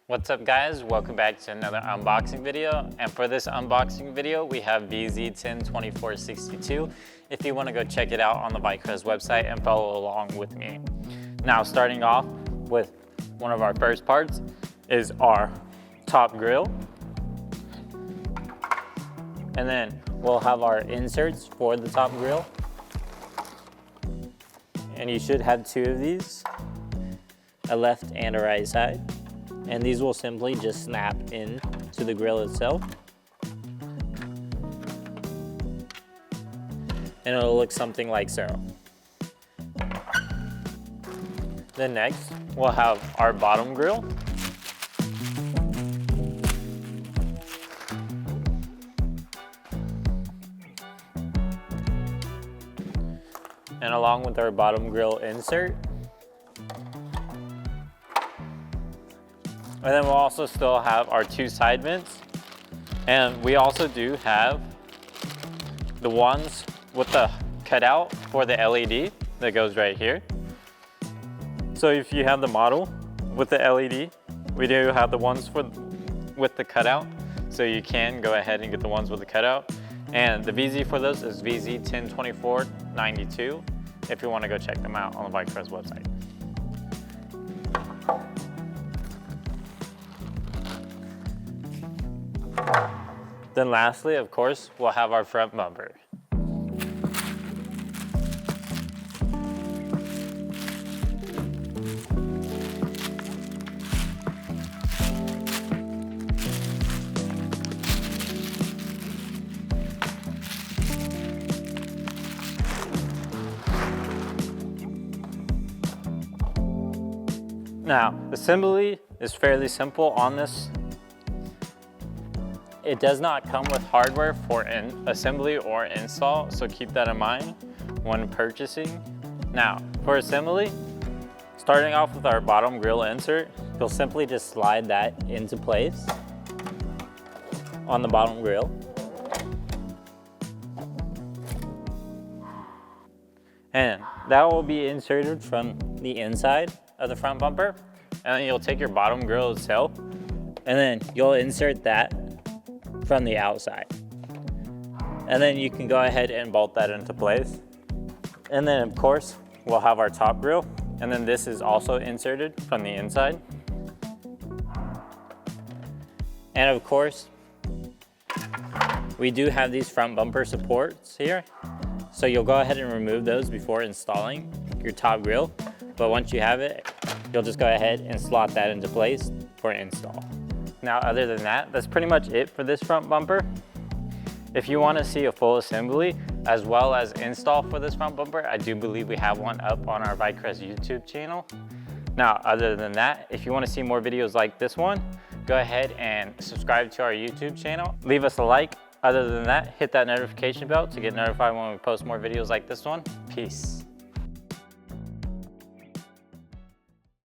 What's up guys, welcome back to another unboxing video. And for this unboxing video, we have VZ102462. If you want to go check it out on the Vicrez website and follow along with me. Now starting off with one of our first parts is our top grill. And then we'll have our inserts for the top grill. And you should have two of these, a left and a right side. And these will simply just snap in to the grill itself. And it'll look something like so. Then next, we'll have our bottom grill. And along with our bottom grill insert. And then we'll also still have our two side vents. And we also do have the ones with the cutout for the LED that goes right here. So if you have the model with the LED, we do have the ones with the cutout. So you can go ahead and get the ones with the cutout. And the VZ for those is VZ102462 if you want to go check them out on the Vicrez website. Then lastly, of course, we'll have our front bumper. Now, assembly is fairly simple on this. It does not come with hardware for an assembly or install, so keep that in mind when purchasing. Now, for assembly, starting off with our bottom grill insert, you'll simply just slide that into place on the bottom grill. And that will be inserted from the inside of the front bumper. And then you'll take your bottom grill itself, and then you'll insert that from the outside. And then you can go ahead and bolt that into place. And then of course, we'll have our top grill. And then this is also inserted from the inside. And of course, we do have these front bumper supports here. So you'll go ahead and remove those before installing your top grill. But once you have it, you'll just go ahead and slot that into place for install. Now, other than that, that's pretty much it for this front bumper. If you want to see a full assembly as well as install for this front bumper, I do believe we have one up on our Vicrez YouTube channel. Now, other than that, if you want to see more videos like this one, go ahead and subscribe to our YouTube channel. Leave us a like. Other than that, hit that notification bell to get notified when we post more videos like this one. Peace.